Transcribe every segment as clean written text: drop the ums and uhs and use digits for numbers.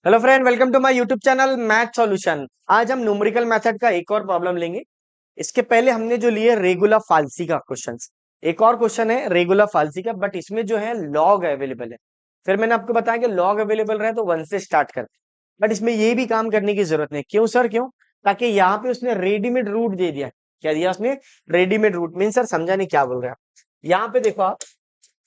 Hello friend, welcome to my YouTube channel math solution. आज हम numerical method का एक और प्रॉब्लम लेंगे। इसके पहले हमने जो लिए रेगुलर फाल्सी का क्वेश्चंस, एक और क्वेश्चन है रेगुलर फाल्सी का, बट इसमें जो है लॉग अवेलेबल है। फिर मैंने आपको बताया कि लॉग अवेलेबल रहे तो वन से स्टार्ट करते, बट इसमें ये भी काम करने की जरूरत नहीं। क्यों सर, क्यों? ताकि यहाँ पे उसने रेडीमेड रूट दे दिया। क्या दिया उसने? Readymade root. मीन सर समझा नहीं क्या बोल रहे हैं आप। यहाँ पे देखो आप,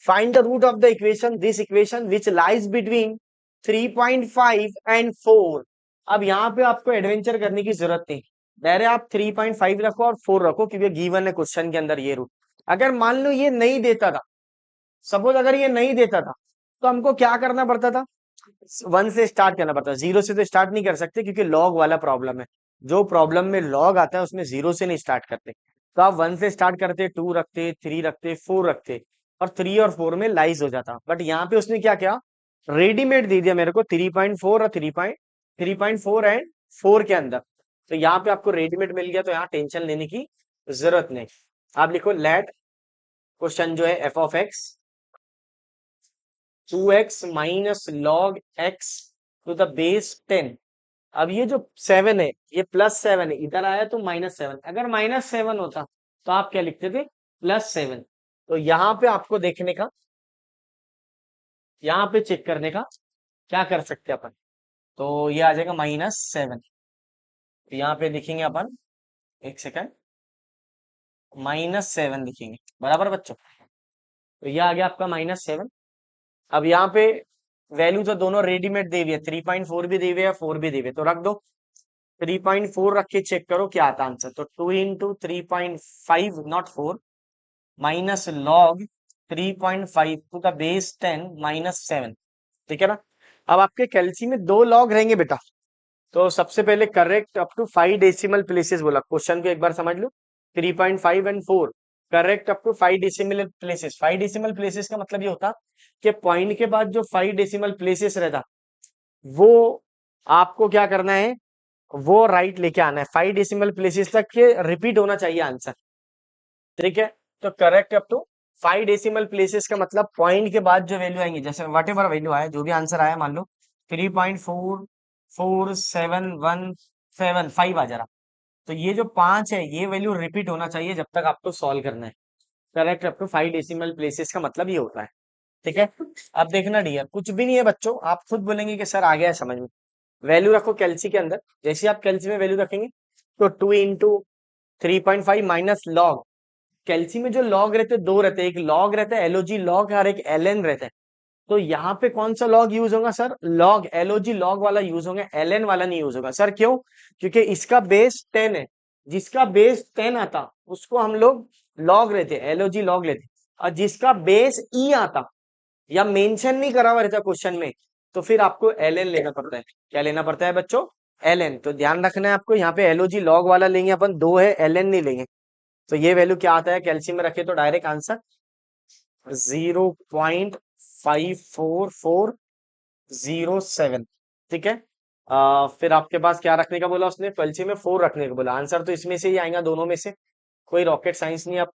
find the root of the equation, this equation which lies between 3.5 and 4। अब यहाँ पे आपको एडवेंचर करने की जरूरत नहीं, डायरेक्ट आप 3.5 रखो और 4 रखो, क्योंकि गिवन है क्वेश्चन के अंदर ये रूट। अगर मान लो ये नहीं देता था, सपोज अगर ये नहीं देता था, तो हमको क्या करना पड़ता था? वन से स्टार्ट करना पड़ता। जीरो से तो स्टार्ट नहीं कर सकते, क्योंकि लॉग वाला प्रॉब्लम है। जो प्रॉब्लम में लॉग आता है उसमें जीरो से नहीं स्टार्ट करते। तो आप वन से स्टार्ट करते, टू रखते, थ्री रखते, फोर रखते, और थ्री और फोर में लाइज हो जाता। बट यहाँ पे उसने क्या किया? रेडीमेड दे दिया मेरे को 3.4 और 3.4 एंड 4 के अंदर। तो यहाँ पे आपको रेडीमेड मिल गया, तो यहाँ टेंशन लेने की जरूरत नहीं। आप लिखो लेट क्वेश्चन जो है F of X 2x minus log X to the base 10। अब ये जो 7 है, ये +7 है, इधर आया तो -7। अगर -7 होता तो आप क्या लिखते थे? +7। तो यहाँ पे आपको देखने का, यहाँ पे चेक करने का क्या कर सकते हैं अपन? तो ये आ जाएगा -7। तो यहाँ पे लिखेंगे अपन, एक सेकंड, -7 लिखेंगे, बराबर बच्चों? तो ये आ गया आपका -7। अब यहाँ पे वैल्यू तो दोनों रेडीमेड दे हुई है, 3.4 भी दे हुई है, 4 भी दे हुई है, तो रख दो। 3.4 रख के चेक करो क्या आता आंसर। तो 2 × 3.5 not 4 minus log 3.5 to the base 10 -7। ठीक है ना? अब आपके कैलसी में दो लॉग रहेंगे बेटा। तो सबसे पहले correct up to 5 decimal places बोला, क्वेश्चन को एक बार समझ लो। 3.5 and 4 correct up to 5 decimal places. 5 decimal places का मतलब ये होता कि पॉइंट के बाद जो 5 डेसिमल प्लेसेस रहता, वो आपको क्या करना है? वो राइट लेके आना है। 5 डेसिमल प्लेसेस तक के रिपीट होना चाहिए आंसर। ठीक है? तो correct up to 5 decimal places का मतलब पॉइंट के बाद जो वैल्यू आएंगे, जैसे वट एवर वैल्यू आया, जो भी आंसर आया, मान लो 3.44715 आ जा रहा, तो ये जो 5 है ये वैल्यू रिपीट होना चाहिए जब तक आपको सॉल्व करना है। Correct up to 5 decimal places का मतलब ये होता है। ठीक है? अब देखना डियर, कुछ भी नहीं है बच्चों, आप खुद बोलेंगे कि सर आ गया है समझ में। वैल्यू रखो कैलसी के अंदर। जैसे आप कैलसी में वैल्यू रखेंगे, तो 2 × 3.5 माइनस लॉग, कैल्सी में जो लॉग रहते हैं दो रहते हैं, एक लॉग रहता है एलओजी लॉग और एक एलएन रहता है। तो यहाँ पे कौन सा लॉग यूज होगा सर? लॉग, एलओजी लॉग वाला यूज होगा, एलएन वाला नहीं यूज होगा। सर क्यों? क्योंकि इसका बेस 10 है, जिसका बेस 10 आता उसको हम लोग लॉग लेते, एलओजी लॉग लेते। और जिसका बेस ई आता या मेंशन नहीं करा हुआ रहता क्वेश्चन में, तो फिर आपको एलएन लेना पड़ता है। क्या लेना पड़ता है बच्चों? एलएन। तो ध्यान रखना है आपको, यहाँ पे एलओजी लॉग वाला लेंगे अपन, दो है, एलएन नहीं लेंगे। तो ये वैल्यू क्या आता है कैल्शियम में रखे, तो डायरेक्ट आंसर 0.54407। ठीक है? फिर आपके पास क्या रखने का बोला उसने? कैल्शियम में 4 रखने का बोला। आंसर तो इसमें से ही आएगा, दोनों में से। कोई रॉकेट साइंस नहीं। आप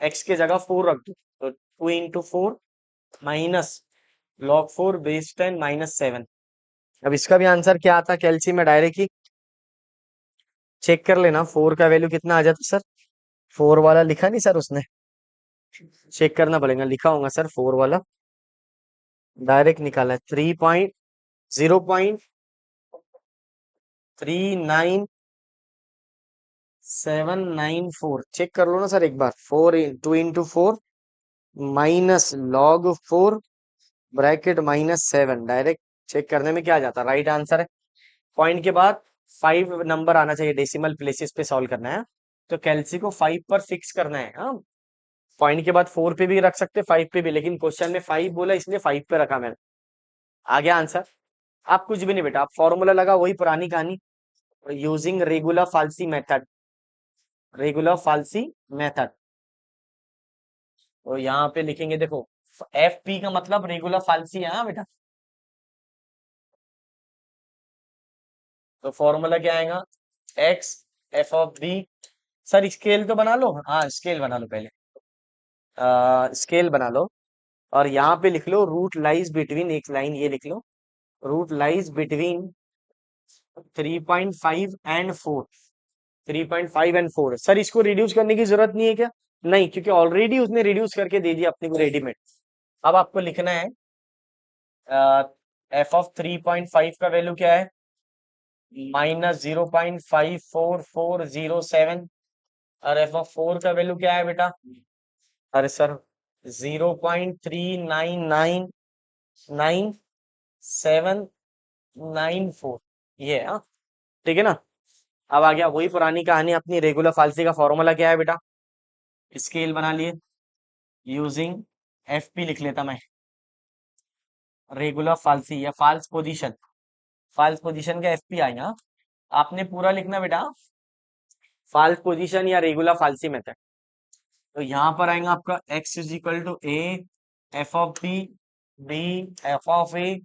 एक्स के जगह 4 रख दो, तो 2 × 4 माइनस log 4 बेस 10 -7। अब इसका भी आंसर क्या आता कैल्शियम में? डायरेक्ट ही चेक कर लेना, 4 का वैल्यू कितना आ जाता सर? 4 वाला लिखा नहीं सर उसने? चेक करना पड़ेगा, लिखा होगा सर 4 वाला। डायरेक्ट निकाला है 0.0.39794। चेक कर लो ना सर एक बार। 2 × 4 minus log 4 bracket -7, direct check करने में क्या आ जाता? राइट आंसर है। पॉइंट के बाद 5 नंबर आना चाहिए, डेसिमल प्लेसेस पे सॉल्व करना है। तो कैल्सी को 5 पर फिक्स करना है। हाँ, पॉइंट के बाद 4 पे भी रख सकते, 5 पे भी, लेकिन क्वेश्चन में 5 बोला इसलिए 5 पे रखा मैंने। आ गया आंसर। आप कुछ भी नहीं बेटा, आप फॉर्मूला लगा, वही पुरानी कहानी, using regular falsi method. Regular falsi method. तो यहाँ पे लिखेंगे, देखो एफ पी का मतलब रेगुलर फाल्सी है। हाँ बेटा, तो फॉर्मूला क्या आएगा? X F of B. Sir scale तो बना लो, हाँ स्केल बना लो पहले, स्केल बना लो। और यहाँ पे लिख लो रूट लाइज बिटवीन, एक लाइन ये लिख लो, root lies between 3.5 and 4। 3.5 and 4 sir, इसको रिड्यूस करने की जरूरत नहीं है क्या? नहीं, क्योंकि ऑलरेडी उसने रिड्यूस करके दे दिया अपने को रेडीमेड। अब आपको लिखना है एफ ऑफ 3.5 का वैल्यू क्या है? -0.54407। और एफ ऑफ 4 का वैल्यू क्या है बेटा? अरे सर, 0.39999794। ये है, हाँ। ठीक है ना? अब आ गया वही पुरानी कहानी अपनी, रेगुलर फाल्सी का फॉर्मूला क्या है बेटा? स्केल बना लिए यूजिंग एफ पी, लिख लेता मैं, रेगुलर फाल्सी या फाल्स पोजीशन। फाल्स पोजीशन का एफ पी आएगा, आपने पूरा लिखना बेटा, फाल्स पोजीशन या रेगुलर फाल्सी मेथड। तो यहाँ पर आएगा आपका x is equal to A F of B, B F of A,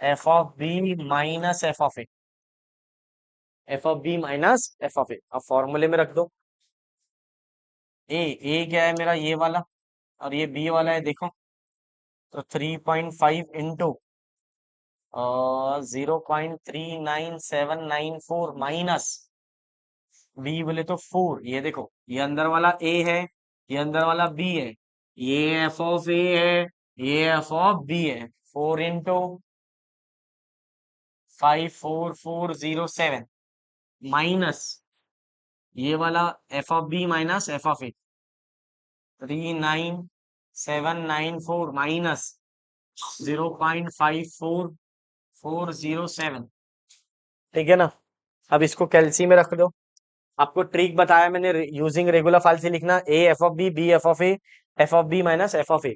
F of B minus F of A, F of B minus F of A. अब फॉर्मूले में रख दो। ए क्या है मेरा? ये वाला, और ये बी वाला है, देखो। तो 3.5 इंटू 0.39794 माइनस बी बोले तो 4। ये देखो, ये अंदर वाला ए है, ये अंदर वाला बी है, ये एफ ऑफ ए है, ये एफ ऑफ बी है। 4 इंटू 54407 माइनस ये वाला F of B minus F of A 39794 minus 0.54407। ठीक है ना? अब इसको कैल्सी में रख दो। आपको ट्रिक बताया मैंने, यूजिंग रेगुलर फाइल से लिखना A F of B, B F of A, F of B minus F of A.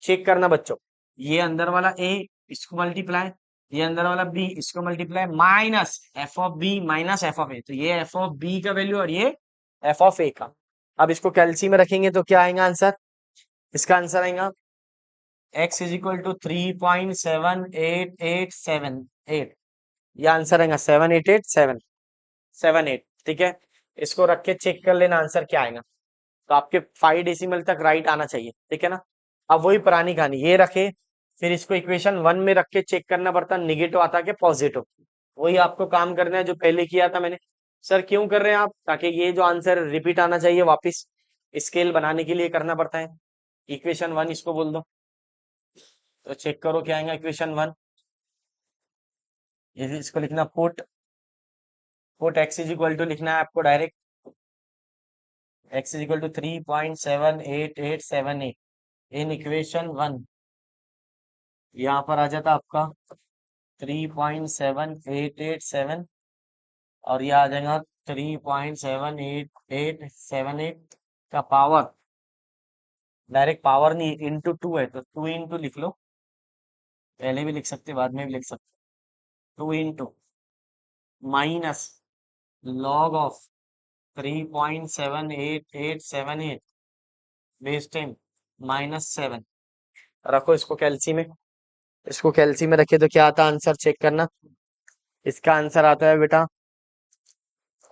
Check करना बच्चों, ये अंदर वाला ए, इसको मल्टीप्लाई, ये अंदर वाला बी, इसको multiply, minus F of B minus F of A. तो ये एफ ऑफ बी का वैल्यू और ये एफ ऑफ ए का। अब इसको कैल्सी में रखेंगे तो क्या आएगा आंसर? इसका आंसर आएगा x इज इक्वल टू 3.78878। ये आंसर आएगा 7887778। ठीक है, इसको रख के चेक कर लेना आंसर क्या आएगा। तो आपके 5 डेसिमल तक राइट आना चाहिए। ठीक है ना? अब वही पुरानी कहानी, ये रखे, फिर इसको इक्वेशन 1 में रख के चेक करना पड़ता, निगेटिव आता कि पॉजिटिव। वही आपको काम करना है जो पहले किया था मैंने। सर क्यों कर रहे हैं आप? ताकि ये जो आंसर रिपीट आना चाहिए वापस, स्केल बनाने के लिए करना पड़ता है। इक्वेशन 1 इसको बोल दो। तो चेक करो क्या आएगा इक्वेशन 1। ये इसको लिखना put, put X is equal to लिखना है आपको direct, X is equal to 3.78878 in equation 1। यहाँ पर आ जाता आपका 3.7887 और ये आ जाएगा 3.78878 का पावर, डायरेक्ट पावर नहीं, इंटू 2 है तो 2 इंटू लिख लो, पहले भी लिख सकते बाद में भी लिख सकते। 2 into minus log of 3.78878 base 10 -7। रखो इसको कैल्सी में, इसको कैल्सी में रखे तो क्या आता आंसर चेक करना। इसका आंसर आता है बेटा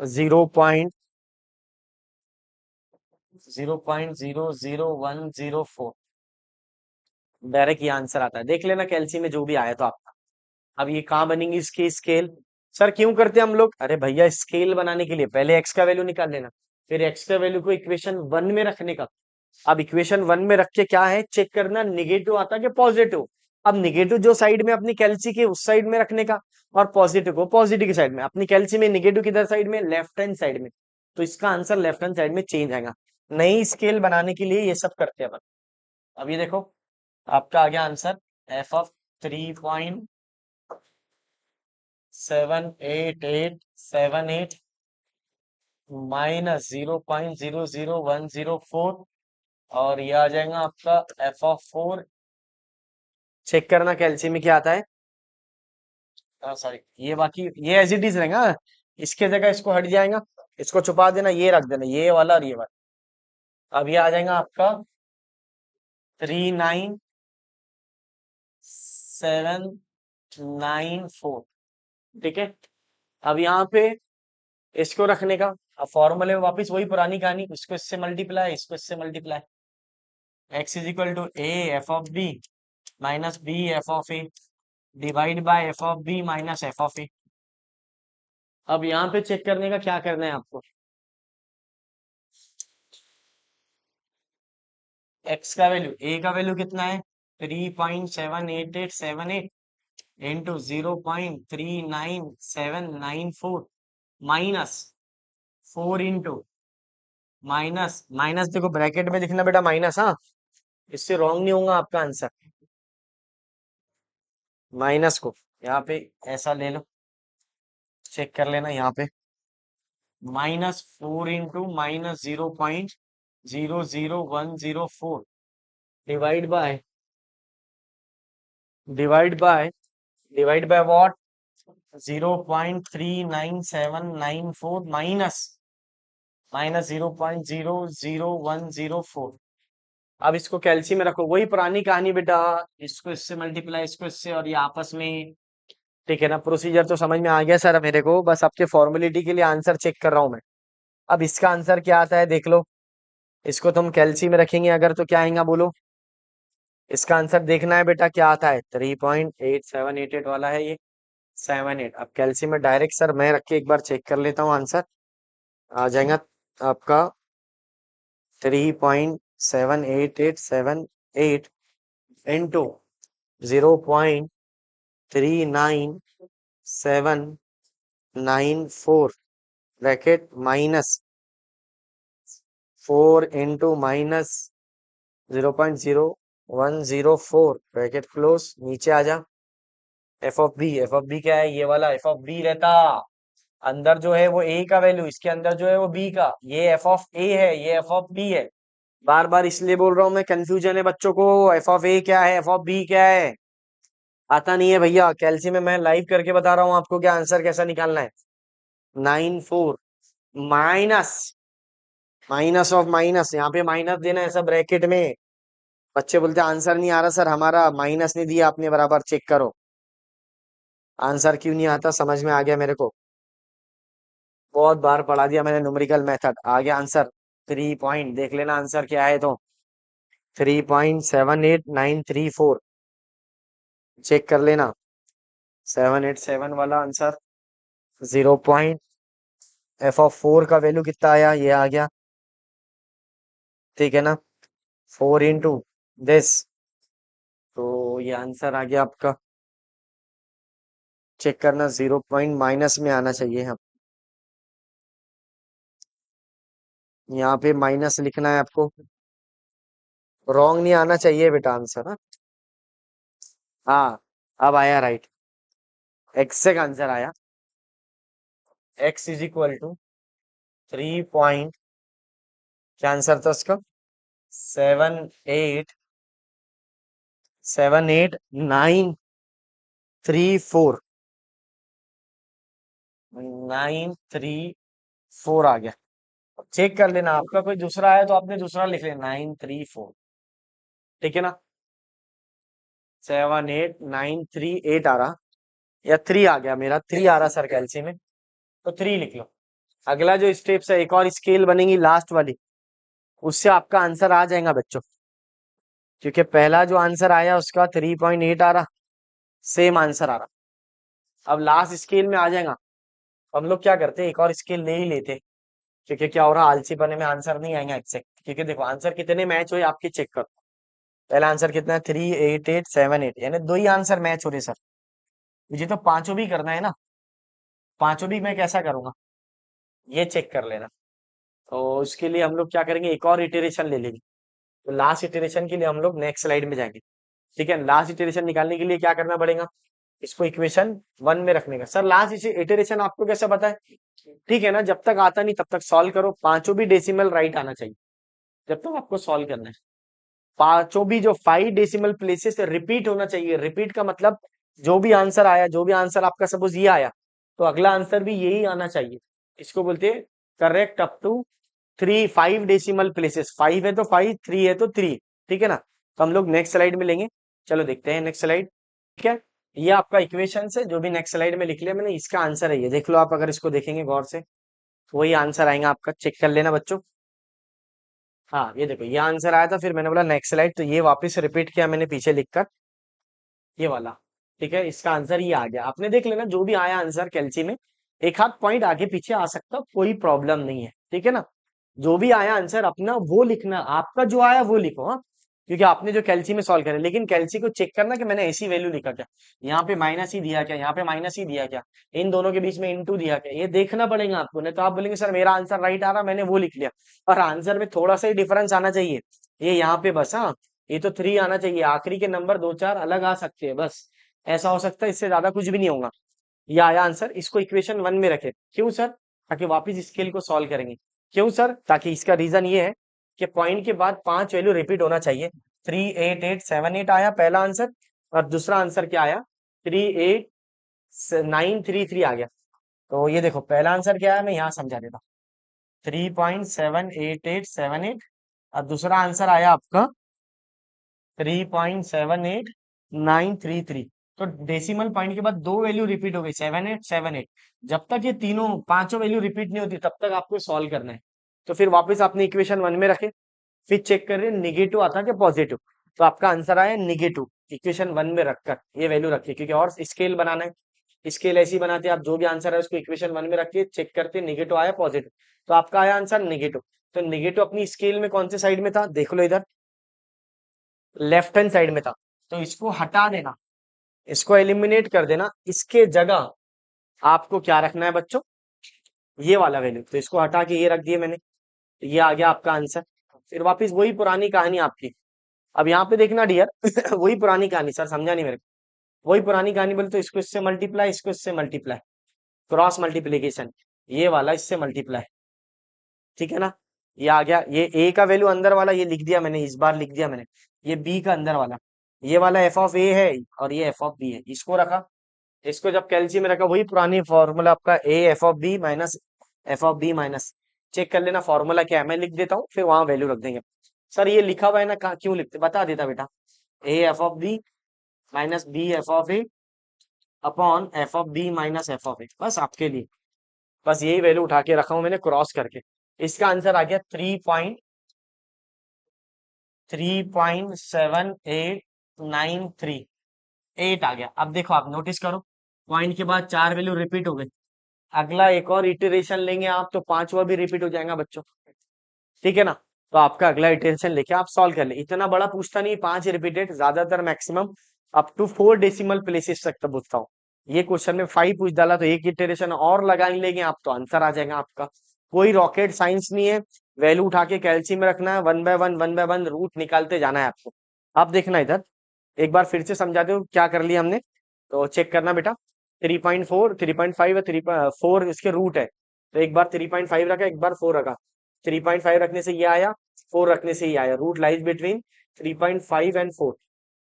0.00104। डायरेक्ट ये आंसर आता है, देख लेना कैल्सी में जो भी आया तो आपका। अब ये कहाँ बनेंगी इसकी स्केल? सर क्यों करते हैं हम लोग? अरे भैया, स्केल बनाने के लिए पहले एक्स का वैल्यू निकाल लेना, फिर एक्स का वैल्यू को इक्वेशन 1 में रखने का। अब इक्वेशन 1 में रख के क्या है चेक करना, निगेटिव आता कि पॉजिटिव। अब निगेटिव जो साइड में अपनी कैल्सी के उस साइड में रखने का, और पॉजिटिव को पॉजिटिव की साइड में। अपनी कैल्सी में निगेटिव किधर साइड में? लेफ्ट हैंड साइड में। तो इसका आंसर लेफ्ट हैंड साइड में चेंज आएगा। नई स्केल बनाने के लिए ये सब करते हैं अपन। अब ये देखो, आपका आ गया आंसर एफ ऑफ 3.78878 माइनस 0.00104 और ये आ जाएगा आपका एफ ऑफ 4। चेक करना कैल्सी में क्या आता है। सॉरी, ये बाकी ये एज इट इज रहेगा, इसके जगह इसको हट जाएगा, इसको छुपा देना, ये रख देना, ये वाला और ये वाला। अब ये आ जाएगा आपका 39794। ठीक है, अब यहाँ पे इसको रखने का, अब फॉर्मूले में वापस वही पुरानी कहानी, इसको इससे मल्टीप्लाई, इसको इससे multiply. X is equal to A F of B minus B F of A. Divide by F of B minus F of A. अब यहाँ पे चेक करने का क्या करना है आपको, एक्स का वैल्यू, ए का वैल्यू कितना है 3.78878 into 0.39794 minus 4 into minus minus, देखो ब्रैकेट में लिखना बेटा माइनस, हाँ, इससे रॉन्ग नहीं होगा आपका आंसर। माइनस को यहाँ पे ऐसा ले लो, चेक कर लेना यहाँ पे, -4 into -0.00104 divide by divide by divide by what 0.39794 minus minus 0.00104। अब इसको कैलसी में रखो, वही पुरानी कहानी बेटा, इसको इससे मल्टीप्लाई, इसको इससे, और ये आपस में, ठीक है ना। प्रोसीजर तो समझ में आ गया सर मेरे को, बस आपके फॉर्मेलिटी के लिए आंसर चेक कर रहा हूं मैं। अब इसका आंसर क्या आता है देख लो, इसको तुम कैलसी में रखेंगे अगर तो क्या आएगा बोलो, इसका आंसर देखना है बेटा क्या आता है, 3.8788 वाला है ये, 78। अब कैलसी में डायरेक्ट सर मैं रख के एक बार चेक कर लेता हूँ, आंसर आ जाएगा आपका 3.78878 into 0.39794 bracket minus 4 into minus 0.0104 bracket close, नीचे आ जा। एफ ऑफ बी क्या है, ये वाला एफ ऑफ बी रहता, अंदर जो है वो ए का वैल्यू, इसके अंदर जो है वो बी का, ये एफ ऑफ ए है, ये एफ ऑफ बी है। बार बार इसलिए बोल रहा हूं मैं, कंफ्यूजन है बच्चों को, एफ ऑफ ए क्या है, एफ ऑफ बी क्या है, आता नहीं है भैया। कैल्सी में मैं लाइव करके बता रहा हूँ आपको क्या आंसर कैसा निकालना है। 94 माइनस माइनस ऑफ माइनस, यहाँ पे माइनस देना है ऐसा ब्रैकेट में। बच्चे बोलते आंसर नहीं आ रहा सर हमारा, माइनस नहीं दिया आपने बराबर, चेक करो आंसर क्यों नहीं आता, समझ में आ गया मेरे को, बहुत बार पढ़ा दिया मैंने न्यूमेरिकल मेथड। आ गया आंसर 3 पॉइंट, देख लेना आंसर क्या है तो 3.78934, चेक कर लेना 787 वाला आंसर। 0 पॉइंट एफ ऑफ 4 का वैल्यू कितना आया, ये आ गया, ठीक है ना, 4 इंटू दिस, तो ये आंसर आ गया आपका। चेक करना 0 पॉइंट माइनस में आना चाहिए, हम यहाँ पे माइनस लिखना है आपको, रॉन्ग नहीं आना चाहिए बेटा आंसर, हाँ। हाँ, अब आया राइट, एक्स का आंसर आया, X is equal to 3 point, क्या आंसर था उसका, 7878934 934 आ गया। चेक कर लेना, आपका कोई दूसरा है तो आपने दूसरा लिख लेना 934, ठीक है ना। 78938 आ रहा, या 3 आ गया, मेरा 3 आ रहा सर कैलसी में, तो 3 लिख लो। अगला जो स्टेप्स है, एक और स्केल बनेगी लास्ट वाली, उससे आपका आंसर आ जाएगा बच्चों, क्योंकि पहला जो आंसर आया उसका 3.8 आ रहा, सेम आंसर आ रहा। अब लास्ट स्केल में आ जाएगा, हम लोग क्या करते, एक और स्केल ले ही लेते, क्योंकि क्या हो रहा, आलसी बने में आंसर नहीं आएगा एग्जैक्ट, क्योंकि देखो आंसर कितने मैच हुए आपके चेक करो। पहला आंसर कितना है 38878, यानी दो ही आंसर मैच हो रहे सर, मुझे तो पांचों भी करना है ना, पांचों भी मैं कैसा करूंगा, ये चेक कर लेना। तो उसके लिए हम लोग क्या करेंगे, एक और इटरेशन ले लेंगे, तो लास्ट इटरेशन के लिए हम लोग नेक्स्ट स्लाइड में जाएंगे, ठीक है। लास्ट इटरेशन निकालने के लिए क्या करना पड़ेगा, इसको इक्वेशन 1 में रखने का। सर लास्ट इटरेशन आपको कैसे पता है, ठीक है ना, जब तक आता नहीं तब तक सॉल्व करो, पांचों भी डेसिमल राइट आना चाहिए जब तक आपको सॉल्व करना है। पांचों भी जो 5 डेसिमल प्लेसेस रिपीट होना चाहिए, रिपीट का मतलब जो भी आंसर आया, जो भी आंसर आपका सपोज ये आया, तो अगला आंसर भी यही आना चाहिए, इसको बोलते हैं correct up to 5 decimal places, 5 है तो 5, 3 है तो 3, ठीक है ना। तो हम लोग नेक्स्ट स्लाइड में लेंगे, चलो देखते हैं नेक्स्ट स्लाइड, ठीक है। ये आपका इक्वेशन है जो भी नेक्स्ट स्लाइड में लिख लिया मैंने, इसका आंसर है ये, देख लो आप, अगर इसको देखेंगे गौर से तो वही आंसर आएगा आपका, चेक कर लेना बच्चों। हाँ ये देखो, ये आंसर आया था, फिर मैंने बोला नेक्स्ट स्लाइड, तो ये वापस रिपीट किया मैंने पीछे लिखकर, ये वाला, ठीक है, इसका आंसर ये आ गया। आपने देख लेना जो भी आया आंसर कैलसी में, एक हाथ पॉइंट आगे पीछे आ सकता, कोई प्रॉब्लम नहीं है, ठीक है ना। जो भी आया आंसर अपना वो लिखना, आपका जो आया वो लिखो, हाँ, क्योंकि आपने जो कैलसी में सॉल्व करे, लेकिन कैलसी को चेक करना कि मैंने ऐसी वैल्यू लिखा क्या, यहाँ पे माइनस ही दिया क्या, यहाँ पे माइनस ही दिया क्या, इन दोनों के बीच में इंटू दिया क्या, ये देखना पड़ेगा आपको। नहीं तो आप बोलेंगे सर मेरा आंसर राइट आ रहा, मैंने वो लिख लिया, और आंसर में थोड़ा सा ही डिफरेंस आना चाहिए, ये यहाँ पे बस, हाँ, ये तो 3 आना चाहिए, आखिरी के नंबर 2 4 अलग आ सकते हैं बस, ऐसा हो सकता है, इससे ज्यादा कुछ भी नहीं होगा। ये आया आंसर, इसको इक्वेशन 1 में रखे, क्यों सर, ताकि वापस स्केल को सॉल्व करेंगे। क्यों सर, ताकि इसका रीजन ये है कि पॉइंट के बाद 5 वैल्यू रिपीट होना चाहिए। 38878 आया पहला आंसर, और दूसरा आंसर क्या आया, 38933 आ गया। तो ये देखो पहला आंसर क्या है, मैं यहाँ समझा देता हूँ, 3.78878, और दूसरा आंसर आया आपका 3.78933। तो डेसिमल पॉइंट के बाद दो वैल्यू रिपीट हो गई, 7878। जब तक ये तीनों पांचों वैल्यू रिपीट नहीं होती तब तक आपको सॉल्व करना है। तो फिर वापस आपने इक्वेशन 1 में रखे, फिर चेक कर रहे हैं निगेटिव आता कि पॉजिटिव, तो आपका आंसर आया निगेटिव। इक्वेशन 1 में रखकर ये वैल्यू रखिए, क्योंकि और स्केल बनाना है, स्केल ऐसी बनाते हैं, आप जो भी आंसर है उसको इक्वेशन 1 में रखिए, चेक करते निगेटिव आया पॉजिटिव, तो आपका आया आंसर निगेटिव। तो निगेटिव अपनी स्केल में कौन से साइड में था, देख लो इधर, लेफ्ट हैंड साइड में था, तो इसको हटा देना, इसको एलिमिनेट कर देना, इसके जगह आपको क्या रखना है बच्चों, ये वाला वैल्यू, तो इसको हटा के ये रख दिए मैंने, तो ये आ गया आपका आंसर। फिर वापस वही पुरानी कहानी आपकी, अब यहाँ पे देखना डियर वही पुरानी कहानी, सर समझा नहीं मेरे को, वही पुरानी कहानी बोले तो इसको इससे मल्टीप्लाई, इसको इससे मल्टीप्लाई, क्रॉस मल्टीप्लीकेशन, ये वाला इससे मल्टीप्लाई, ठीक है ना। ये आ गया, ये ए का वैल्यू अंदर वाला ये लिख दिया मैंने, इस बार लिख दिया मैंने, ये बी का अंदर वाला, ये वाला एफ ऑफ ए है और ये एफ ऑफ बी है, इसको रखा, इसको जब कैल्शियम में रखा, वही पुरानी फॉर्मूला आपका a F of B minus F of B minus, check कर लेना फॉर्मूला क्या है, मैं लिख देता हूँ फिर वहां वैल्यू रख देंगे। सर ये लिखा हुआ है ना, कहाँ क्यों लिखते, बता देता बेटा, A F of B minus B F of A upon F of B minus F of A, बस आपके लिए, बस यही वैल्यू उठा के रखा हूं मैंने क्रॉस करके। इसका आंसर आ गया 3.37893 आ गया। अब देखो आप नोटिस करो, पॉइंट के बाद 4 वैल्यू रिपीट हो गई, अगला एक और इटरेशन लेंगे आप तो पांचवा भी रिपीट हो जाएगा बच्चों, ठीक है ना। तो आपका अगला इटरेशन लेके आप सॉल्व कर ले, इतना बड़ा पूछता नहीं, 5 रिपीटेड, ज्यादातर maximum up to 4 decimal places तक तो पूछता हूँ। ये क्वेश्चन में 5 पूछ डाला तो एक इटरेशन और लगा ही लेंगे आप, तो आंसर आ जाएगा आपका। कोई रॉकेट साइंस नहीं है, वैल्यू उठा के कैल्सी में रखना है, वन बाय वन रूट निकालते जाना है आपको। आप देखना इधर, एक बार फिर से समझा दो क्या कर लिया हमने, तो चेक करना बेटा, 3.4 3.5 है, 3.4 इसके रूट है, तो एक बार 3.5 रखा, एक बार 4 रखा, 3.5 रखने से ये आया, 4 रखने से ये आया, रूट लाइज बिटवीन 3.5 एंड 4।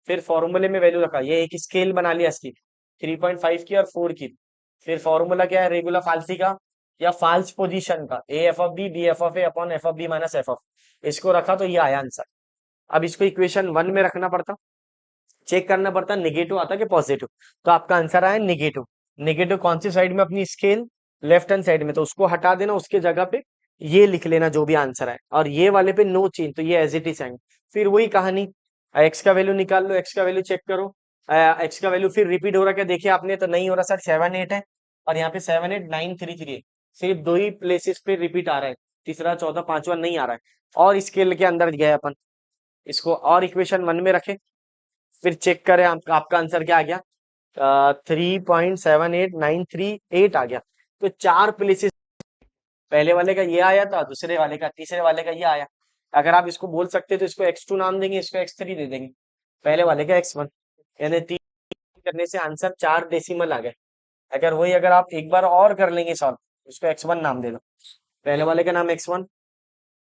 फिर फॉर्मूले में वैल्यू रखा, ये एक स्केल बना लिया इसकी, 3.5 की और 4 की। फिर फॉर्मूला क्या है, रेगुलर फाल्सी का या फाल्स पोजीशन का, a F of b F of A upon F of B minus F of, इसको रखा तो ये आया आंसर। अब इसको इक्वेशन 1 में रखना पड़ता, चेक करना पड़ता नेगेटिव आता कि पॉजिटिव, तो आपका आंसर आया नेगेटिव। नेगेटिव कौन सी साइड में, अपनी स्केल लेफ्ट हैंड साइड में, तो उसको हटा देना, उसके जगह पे ये लिख लेना जो भी आंसर है, और ये वाले पे नो चेंज, तो ये एज इट इज आएंगे। फिर वही कहानी, एक्स का वैल्यू निकाल लो, एक्स का वैल्यू चेक करो, एक्स का वैल्यू फिर रिपीट हो रहा क्या देखिए आपने, तो नहीं हो रहा सर, 7 8 है, और यहाँ पे 78933 है, सिर्फ दो ही प्लेसेस पे रिपीट आ रहा है, तीसरा चौथा पांचवा नहीं आ रहा है, और स्केल के अंदर गए अपन, इसको और इक्वेशन 1 में रखे, फिर चेक करें आपका आंसर क्या आ गया, 3.78938 आ गया। तो 4 प्लेसेस, पहले वाले का ये आया था, दूसरे वाले का, तीसरे वाले का ये आया। अगर आप इसको बोल सकते तो इसको x2 नाम देंगे, इसको x3 दे देंगे, पहले वाले का x1, यानी 3 करने से आंसर 4 डेसिमल आ गए। अगर वही अगर आप एक बार और कर लेंगे सॉल्व, इसको x1 नाम दे दो, पहले वाले का नाम x1,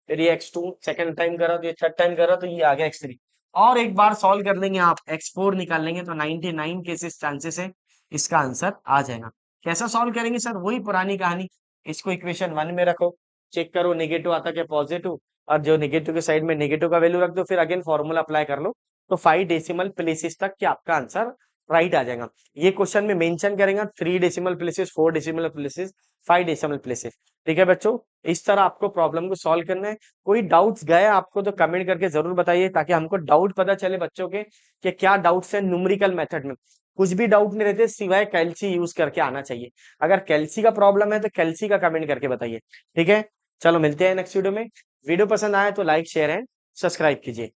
फिर ये x2 सेकंड टाइम करा तो ये थर्ड टाइम करा तो ये आ गया x3, और एक बार सॉल्व कर लेंगे आप, x4 निकाल लेंगे तो 99 केसेस चांसेस है इसका आंसर आ जाएगा। कैसा सॉल्व करेंगे सर, वही पुरानी कहानी, इसको इक्वेशन 1 में रखो, चेक करो नेगेटिव आता क्या पॉजिटिव, और जो नेगेटिव के साइड में नेगेटिव का वैल्यू रख दो, फिर अगेन फॉर्मूला अप्लाई कर लो, तो 5 डेसिमल प्लेसेस तक कि आपका आंसर राइट आ जाएगा। ये क्वेश्चन में मेंशन करेंगे 3 decimal places, 4 decimal places, 5 decimal places, ठीक है बच्चों। इस तरह आपको प्रॉब्लम को सॉल्व करना है। कोई डाउट्स गए आपको तो कमेंट करके जरूर बताइए, ताकि हमको डाउट पता चले बच्चों के कि क्या डाउट्स है न्यूमेरिकल मेथड में। कुछ भी डाउट नहीं रहते सिवाय कैल्सी यूज करके आना चाहिए। अगर कैल्सी का प्रॉब्लम है तो कैल्सी का कमेंट करके बताइए। ठीक है, चलो मिलते हैं नेक्स्ट वीडियो में। वीडियो पसंद आए तो लाइक शेयर एंड सब्सक्राइब कीजिए।